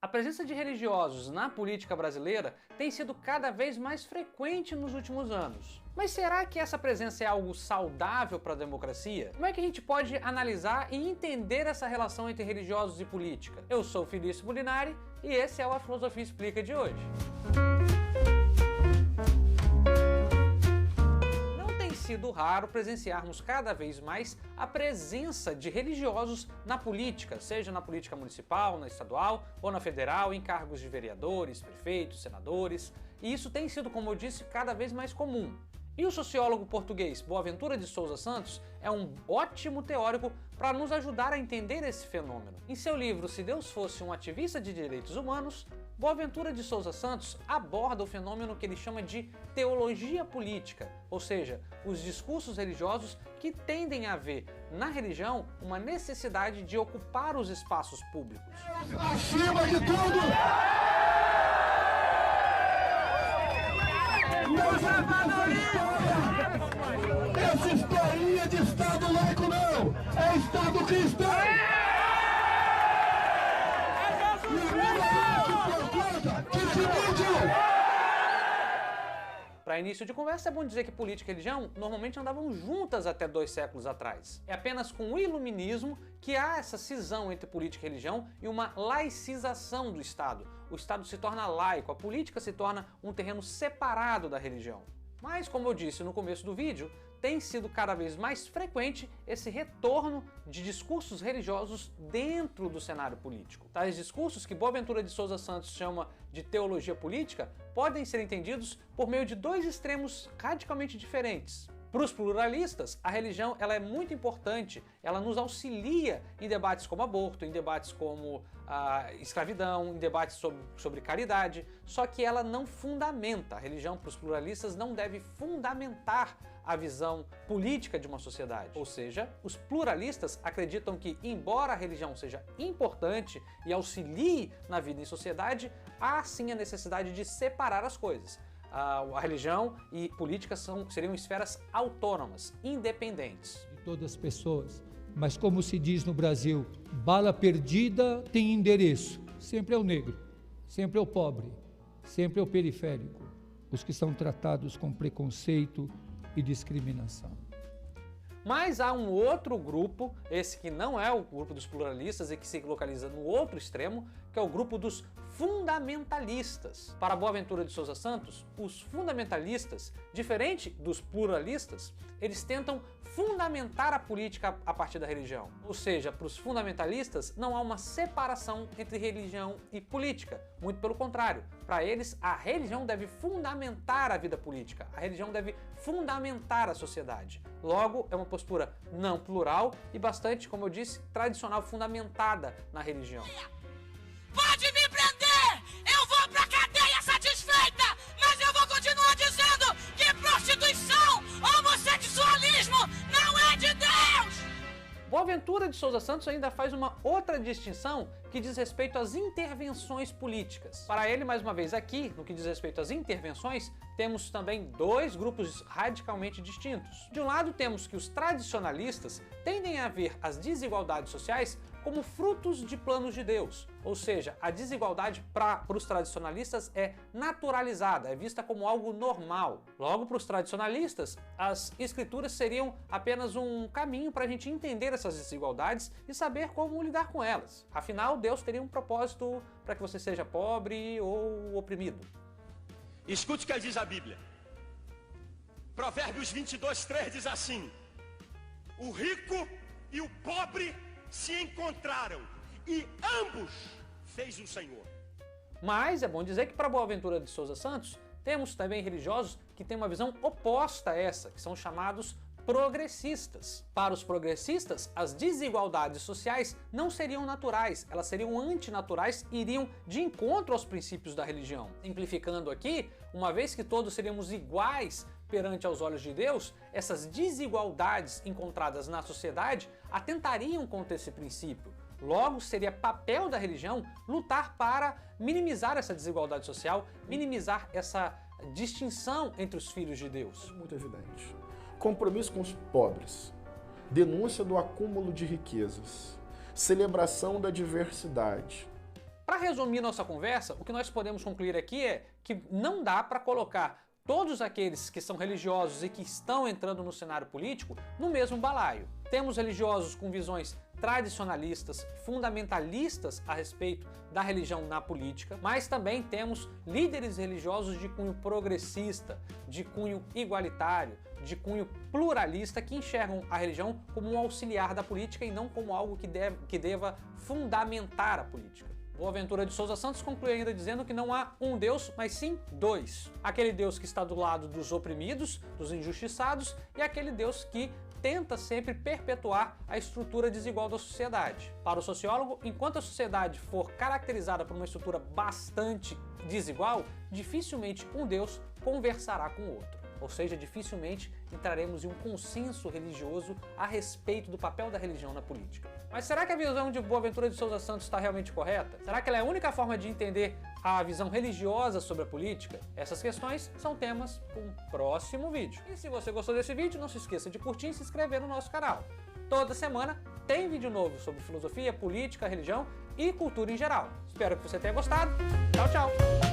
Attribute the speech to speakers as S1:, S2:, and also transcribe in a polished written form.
S1: A presença de religiosos na política brasileira tem sido cada vez mais frequente nos últimos anos. Mas será que essa presença é algo saudável para a democracia? Como é que a gente pode analisar e entender essa relação entre religiosos e política? Eu sou o Felício Molinari e esse é o A Filosofia Explica de hoje. Sido raro presenciarmos cada vez mais a presença de religiosos na política, seja na política municipal, na estadual ou na federal, em cargos de vereadores, prefeitos, senadores, e isso tem sido, como eu disse, cada vez mais comum. E o sociólogo português Boaventura de Sousa Santos é um ótimo teórico para nos ajudar a entender esse fenômeno. Em seu livro Se Deus Fosse um Ativista de Direitos Humanos, Boaventura de Sousa Santos aborda o fenômeno que ele chama de teologia política, ou seja, os discursos religiosos que tendem a ver na religião uma necessidade de ocupar os espaços públicos.
S2: Acima de tudo! Essa historinha de Estado laico não! É Estado cristão!
S1: Para início de conversa, é bom dizer que política e religião normalmente andavam juntas até 2 séculos atrás. É apenas com o iluminismo que há essa cisão entre política e religião e uma laicização do Estado. O Estado se torna laico, a política se torna um terreno separado da religião. Mas, como eu disse no começo do vídeo, tem sido cada vez mais frequente esse retorno de discursos religiosos dentro do cenário político. Tais discursos, que Boaventura de Sousa Santos chama de teologia política, podem ser entendidos por meio de 2 extremos radicalmente diferentes. Para os pluralistas, a religião ela é muito importante, ela nos auxilia em debates como aborto, em debates como escravidão, em debates sobre caridade, só que ela não fundamenta. A religião, para os pluralistas, não deve fundamentar a visão política de uma sociedade. Ou seja, os pluralistas acreditam que, embora a religião seja importante e auxilie na vida em sociedade, há sim a necessidade de separar as coisas. A religião e política seriam esferas autônomas, independentes.
S3: De todas as pessoas, mas como se diz no Brasil, bala perdida tem endereço. Sempre é o negro, sempre é o pobre, sempre é o periférico, os que são tratados com preconceito e discriminação.
S1: Mas há um outro grupo, esse que não é o grupo dos pluralistas e que se localiza no outro extremo, que é o grupo dos fundamentalistas. Para Boaventura de Sousa Santos, os fundamentalistas, diferente dos pluralistas, eles tentam fundamentar a política a partir da religião. Ou seja, para os fundamentalistas não há uma separação entre religião e política. Muito pelo contrário, para eles a religião deve fundamentar a vida política, a religião deve fundamentar a sociedade. Logo, é uma postura não plural e bastante, como eu disse, tradicional, fundamentada na religião.
S4: Pode me prender! Eu vou pra cadeia satisfeita! Mas eu vou continuar dizendo que prostituição, homossexualismo não é de Deus!
S1: Boaventura de Sousa Santos ainda faz uma outra distinção que diz respeito às intervenções políticas. Para ele, mais uma vez aqui, no que diz respeito às intervenções, temos também 2 grupos radicalmente distintos. De um lado, temos que os tradicionalistas tendem a ver as desigualdades sociais como frutos de planos de Deus, ou seja, a desigualdade para os tradicionalistas é naturalizada, é vista como algo normal. Logo, para os tradicionalistas, as escrituras seriam apenas um caminho para a gente entender essas desigualdades e saber como lidar com elas. Afinal, Deus teria um propósito para que você seja pobre ou oprimido.
S5: Escute o que diz a Bíblia. Provérbios 22:3 diz assim: o rico e o pobre se encontraram e ambos fez o Senhor.
S1: Mas é bom dizer que para Boaventura de Sousa Santos temos também religiosos que têm uma visão oposta a essa, que são chamados progressistas. Para os progressistas, as desigualdades sociais não seriam naturais, elas seriam antinaturais e iriam de encontro aos princípios da religião. Simplificando aqui, uma vez que todos seríamos iguais perante aos olhos de Deus, essas desigualdades encontradas na sociedade atentariam contra esse princípio. Logo, seria papel da religião lutar para minimizar essa desigualdade social, minimizar essa distinção entre os filhos de Deus.
S6: Muito evidente. Compromisso com os pobres, denúncia do acúmulo de riquezas, celebração da diversidade,
S1: Para resumir nossa conversa, o que nós podemos concluir aqui é que não dá para colocar todos aqueles que são religiosos e que estão entrando no cenário político no mesmo balaio. Temos religiosos com visões tradicionalistas, fundamentalistas a respeito da religião na política, mas também temos líderes religiosos de cunho progressista, de cunho igualitário, de cunho pluralista, que enxergam a religião como um auxiliar da política e não como algo que deva fundamentar a política. Boaventura de Souza Santos conclui ainda dizendo que não há um Deus, mas sim dois. Aquele Deus que está do lado dos oprimidos, dos injustiçados, e aquele Deus que tenta sempre perpetuar a estrutura desigual da sociedade. Para o sociólogo, enquanto a sociedade for caracterizada por uma estrutura bastante desigual, dificilmente um Deus conversará com o outro. Ou seja, dificilmente entraremos em um consenso religioso a respeito do papel da religião na política. Mas será que a visão de Boaventura de Souza Santos está realmente correta? Será que ela é a única forma de entender a visão religiosa sobre a política? Essas questões são temas para um próximo vídeo. E se você gostou desse vídeo, não se esqueça de curtir e se inscrever no nosso canal. Toda semana tem vídeo novo sobre filosofia, política, religião e cultura em geral. Espero que você tenha gostado. Tchau, tchau!